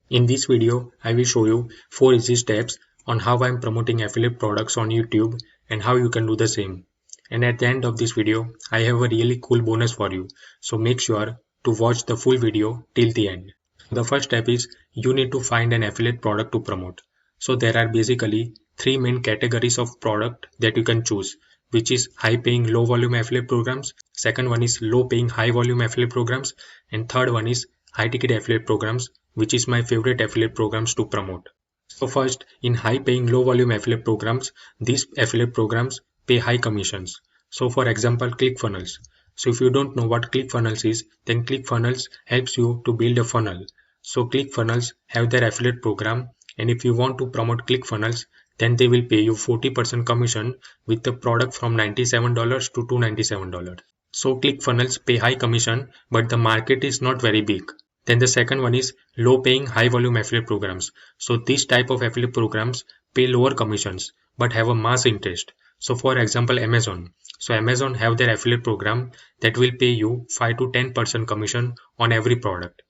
In this video, I will show you 4 easy steps on how I am promoting affiliate products on YouTube and how you can do the same. And at the end of this video, I have a really cool bonus for you. So make sure to watch the full video till the end. The first step is you need to find an affiliate product to promote. So there are basically 3 main categories of product that you can choose, which is high paying low volume affiliate programs. Second one is low paying high volume affiliate programs. And third one is high ticket affiliate programs, which is my favorite affiliate programs to promote. So first, in high paying low volume affiliate programs, these affiliate programs pay high commissions. So for example, ClickFunnels. So if you don't know what ClickFunnels is, then ClickFunnels helps you to build a funnel. So ClickFunnels have their affiliate program, and if you want to promote ClickFunnels, then they will pay you 40% commission with the product from $97 to $297. So ClickFunnels pay high commission, but the market is not very big. Then the second one is low paying high volume affiliate programs. So this type of affiliate programs pay lower commissions but have a mass interest. So for example, Amazon. So Amazon have their affiliate program that will pay you 5 to 10% commission on every product.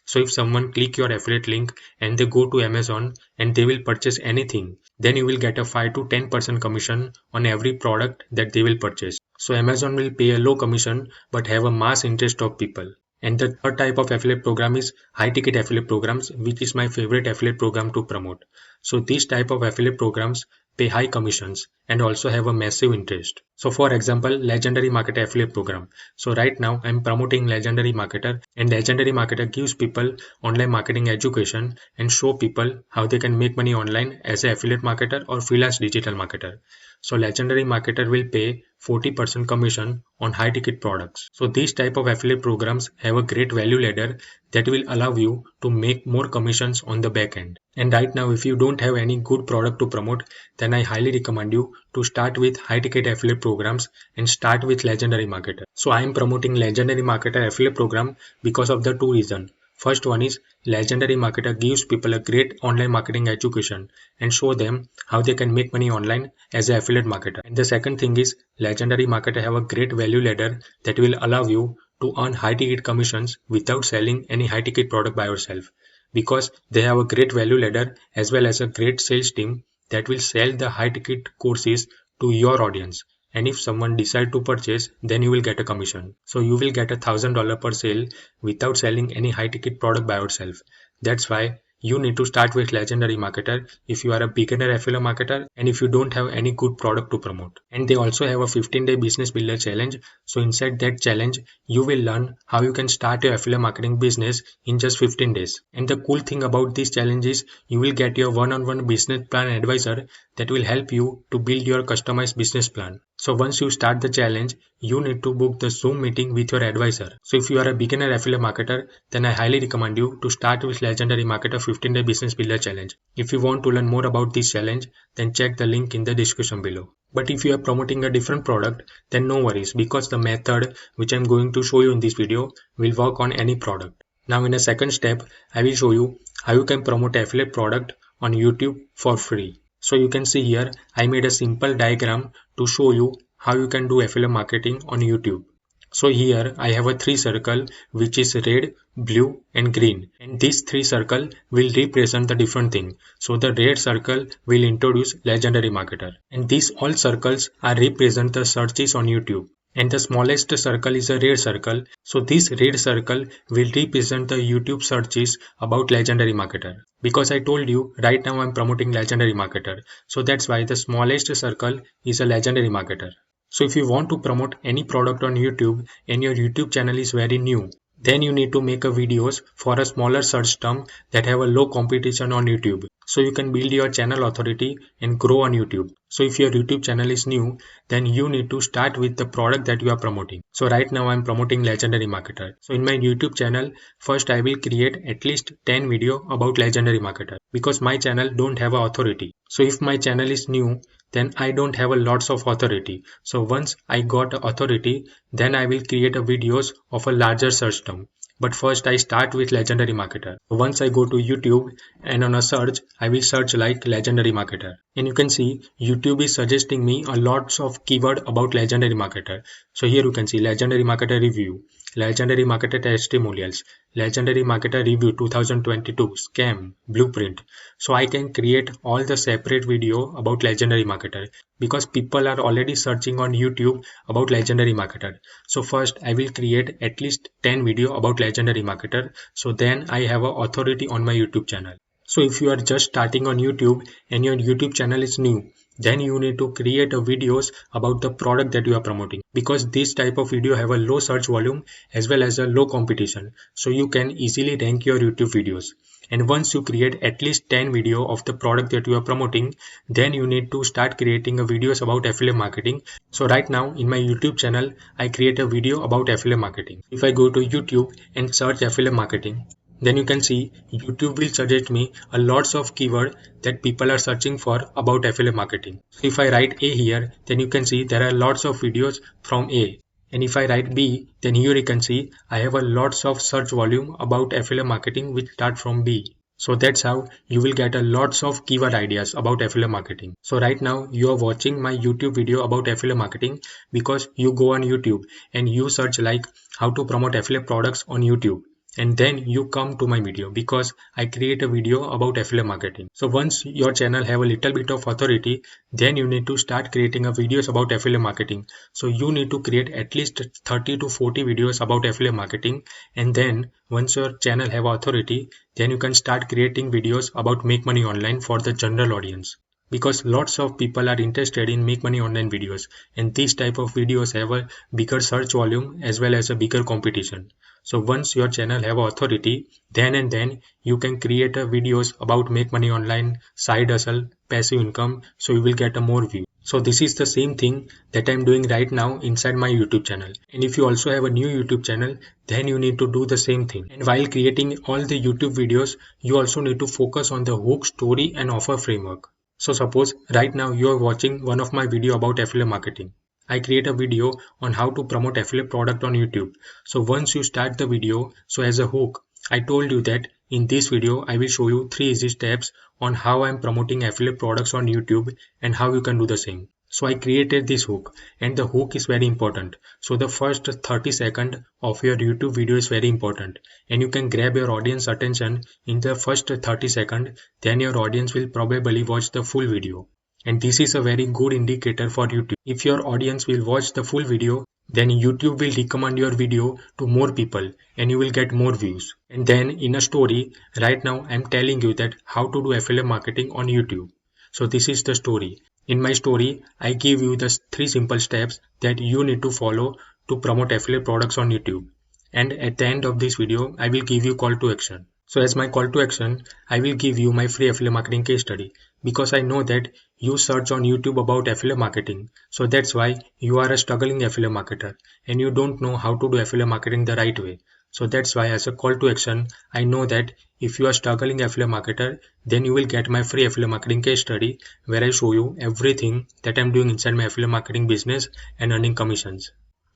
So if someone click your affiliate link and they go to Amazon and they will purchase anything, then you will get a 5 to 10% commission on every product that they will purchase. So Amazon will pay a low commission but have a mass interest of people. And the third type of affiliate program is high ticket affiliate programs, which is my favorite affiliate program to promote. So these type of affiliate programs pay high commissions and also have a massive interest. So for example, Legendary Marketer affiliate program. So right now I'm promoting Legendary Marketer, and Legendary Marketer gives people online marketing education and show people how they can make money online as an affiliate marketer or freelance digital marketer. So Legendary Marketer will pay 40% commission on high ticket products. So these type of affiliate programs have a great value ladder that will allow you to make more commissions on the back end. And right now, if you don't have any good product to promote, then I highly recommend you to start with high ticket affiliate programs and start with Legendary Marketer. So I am promoting Legendary Marketer affiliate program because of the two reasons. First one is Legendary Marketer gives people a great online marketing education and show them how they can make money online as an affiliate marketer. And the second thing is Legendary Marketer have a great value ladder that will allow you to earn high ticket commissions without selling any high ticket product by yourself, because they have a great value ladder as well as a great sales team that will sell the high ticket courses to your audience. And if someone decide to purchase, then you will get a commission. So you will get $1,000 per sale without selling any high ticket product by yourself. That's why you need to start with Legendary Marketer if you are a beginner affiliate marketer and if you don't have any good product to promote. And they also have a 15-day business builder challenge. So inside that challenge, you will learn how you can start your affiliate marketing business in just 15 days. And the cool thing about this challenge is you will get your one-on-one business plan advisor that will help you to build your customized business plan. So once you start the challenge, you need to book the Zoom meeting with your advisor. So if you are a beginner affiliate marketer, then I highly recommend you to start with Legendary Marketer 15-day business builder challenge. If you want to learn more about this challenge, then check the link in the description below. But if you are promoting a different product, then no worries, because the method which I am going to show you in this video will work on any product. Now in the second step, I will show you how you can promote affiliate product on YouTube for free. So you can see here, I made a simple diagram to show you how you can do affiliate marketing on YouTube. So here I have a 3 circle which is red, blue and green, and these 3 circle will represent the different thing. So the red circle will introduce Legendary Marketer, and these all circles are represent the searches on YouTube. And the smallest circle is a red circle. So this red circle will represent the YouTube searches about Legendary Marketer. Because I told you right now I'm promoting Legendary Marketer. So that's why the smallest circle is a Legendary Marketer. So if you want to promote any product on YouTube and your YouTube channel is very new, then you need to make a videos for a smaller search term that have a low competition on YouTube. So you can build your channel authority and grow on YouTube. So if your YouTube channel is new, then you need to start with the product that you are promoting. So right now I'm promoting Legendary Marketer. So in my YouTube channel, first I will create at least 10 video about Legendary Marketer, because my channel don't have a authority. So if my channel is new, then I don't have a lots of authority. So once I got authority, then I will create a videos of a larger search term. But first I start with Legendary Marketer. Once I go to YouTube and on a search, I will search like Legendary Marketer. And you can see YouTube is suggesting me a lots of keyword about legendary marketer. So here you can see legendary marketer review, legendary marketer testimonials, legendary marketer review 2022, scam, blueprint. So I can create all the separate video about legendary marketer because people are already searching on YouTube about legendary marketer. So first I will create at least 10 video about legendary marketer. So then I have a authority on my YouTube channel. So if you are just starting on YouTube and your YouTube channel is new, then you need to create a videos about the product that you are promoting because this type of video have a low search volume as well as a low competition. So you can easily rank your YouTube videos. And once you create at least 10 video of the product that you are promoting, then you need to start creating a videos about affiliate marketing. So right now in my YouTube channel, I create a video about affiliate marketing. If I go to YouTube and search affiliate marketing, then you can see YouTube will suggest me a lots of keyword that people are searching for about affiliate marketing. So if I write A here, then you can see there are lots of videos from A. And if I write B, then here you can see I have a lots of search volume about affiliate marketing which start from B. So that's how you will get a lots of keyword ideas about affiliate marketing. So right now you are watching my YouTube video about affiliate marketing because you go on YouTube and you search like how to promote affiliate products on YouTube. And then you come to my video because I create a video about affiliate marketing. So once your channel have a little bit of authority, then you need to start creating a videos about affiliate marketing. So you need to create at least 30 to 40 videos about affiliate marketing. And then once your channel have authority, then you can start creating videos about make money online for the general audience. Because lots of people are interested in make money online videos, and these type of videos have a bigger search volume as well as a bigger competition. So once your channel have authority, then you can create a videos about make money online, side hustle, passive income, so you will get a more view. So this is the same thing that I'm doing right now inside my YouTube channel. And if you also have a new YouTube channel, then you need to do the same thing. And while creating all the YouTube videos, you also need to focus on the hook, story and offer framework. So suppose right now you are watching one of my video about affiliate marketing. I create a video on how to promote affiliate product on YouTube. So once you start the video, so as a hook, I told you that in this video, I will show you 3 easy steps on how I'm promoting affiliate products on YouTube and how you can do the same. So I created this hook and the hook is very important. So the first 30 seconds of your YouTube video is very important and you can grab your audience attention in the first 30 seconds, then your audience will probably watch the full video. And this is a very good indicator for YouTube. If your audience will watch the full video, then YouTube will recommend your video to more people and you will get more views. And then in a story, right now I'm telling you that how to do affiliate marketing on YouTube. So this is the story. In my story, I give you the 3 simple steps that you need to follow to promote affiliate products on YouTube. And at the end of this video, I will give you call to action. So as my call to action, I will give you my free affiliate marketing case study because I know that you search on YouTube about affiliate marketing. So that's why you are a struggling affiliate marketer and you don't know how to do affiliate marketing the right way. So that's why as a call to action, I know that if you are struggling affiliate marketer, then you will get my free affiliate marketing case study where I show you everything that I'm doing inside my affiliate marketing business and earning commissions.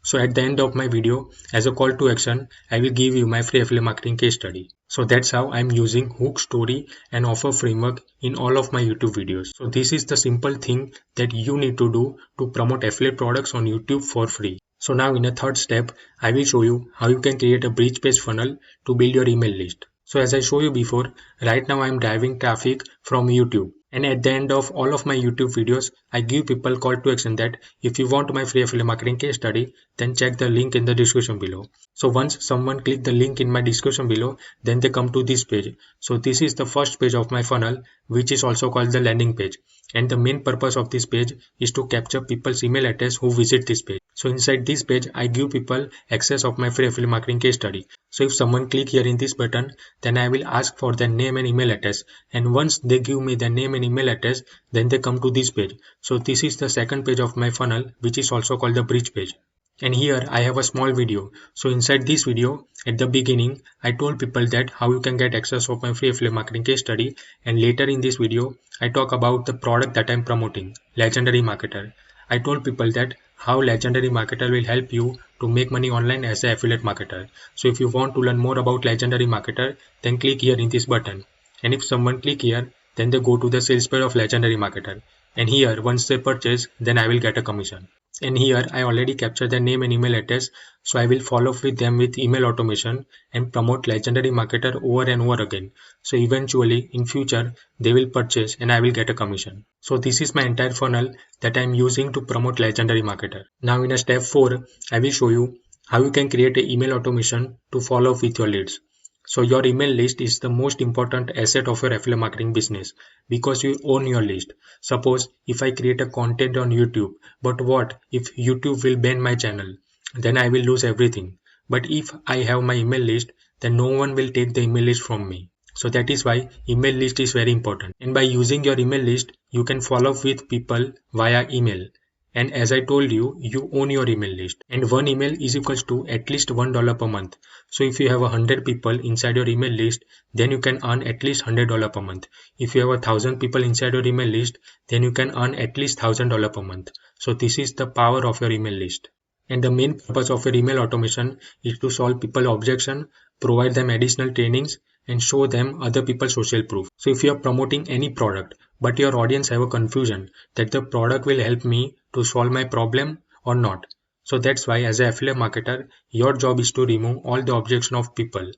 So at the end of my video, as a call to action, I will give you my free affiliate marketing case study. So that's how I'm using hook, story and offer framework in all of my YouTube videos. So this is the simple thing that you need to do to promote affiliate products on YouTube for free. So now in a third step, I will show you how you can create a bridge page funnel to build your email list. So as I show you before, right now I'm driving traffic from YouTube. And at the end of all of my YouTube videos, I give people call to action that if you want my free affiliate marketing case study, then check the link in the description below. So once someone click the link in my description below, then they come to this page. So this is the first page of my funnel, which is also called the landing page. And the main purpose of this page is to capture people's email address who visit this page. So inside this page, I give people access of my free affiliate marketing case study. So if someone click here in this button, then I will ask for their name and email address. And once they give me their name and email address, then they come to this page. So this is the second page of my funnel, which is also called the bridge page. And here I have a small video. So inside this video, at the beginning, I told people that how you can get access of my free affiliate marketing case study. And later in this video, I talk about the product that I'm promoting, Legendary Marketer. I told people that how Legendary Marketer will help you to make money online as an affiliate marketer. So if you want to learn more about Legendary Marketer, then click here in this button. And if someone click here, then they go to the sales page of legendary marketer. And here, once they purchase, then I will get a commission. And here I already captured their name and email address, so I will follow up with them with email automation and promote legendary marketer over and over again. So eventually in future they will purchase and I will get a commission. So this is my entire funnel that I am using to promote legendary marketer. Now in a step 4, I will show you how you can create an email automation to follow up with your leads. So your email list is the most important asset of your affiliate marketing business because you own your list. Suppose if I create a content on YouTube, but what if YouTube will ban my channel? Then I will lose everything. But if I have my email list, then no one will take the email list from me. So that is why email list is very important. And by using your email list, you can follow up with people via email. And as I told you, you own your email list. And one email is equals to at least $1 per month. So if you have 100 people inside your email list, then you can earn at least $100 per month. If you have 1,000 people inside your email list, then you can earn at least $1,000 per month. So this is the power of your email list. And the main purpose of your email automation is to solve people objection, provide them additional trainings, and show them other people's social proof. So if you are promoting any product, but your audience have a confusion that the product will help me to solve my problem or not. So that's why as an affiliate marketer, your job is to remove all the objection of people.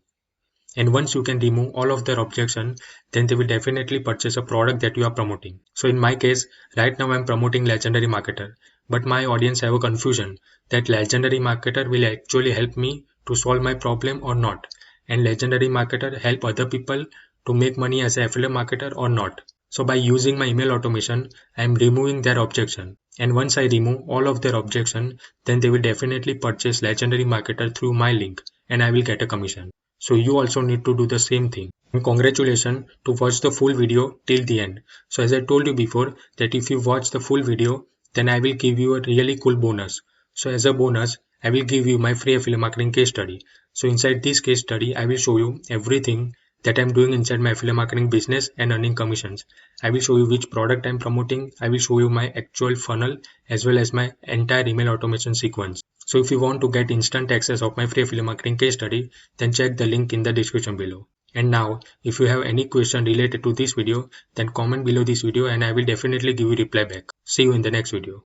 And once you can remove all of their objection, then they will definitely purchase a product that you are promoting. So in my case, right now I'm promoting legendary marketer, but my audience have a confusion that legendary marketer will actually help me to solve my problem or not. And legendary marketer help other people to make money as an affiliate marketer or not. So by using my email automation, I am removing their objection. And once I remove all of their objection, then they will definitely purchase legendary marketer through my link and I will get a commission. So you also need to do the same thing. And congratulations to watch the full video till the end. So as I told you before that if you watch the full video, then I will give you a really cool bonus. So as a bonus, I will give you my free affiliate marketing case study. So inside this case study, I will show you everything that I'm doing inside my affiliate marketing business and earning commissions. I will show you which product I'm promoting. I will show you my actual funnel as well as my entire email automation sequence. So if you want to get instant access of my free affiliate marketing case study, then check the link in the description below. And now, if you have any question related to this video, then comment below this video and I will definitely give you reply back. See you in the next video.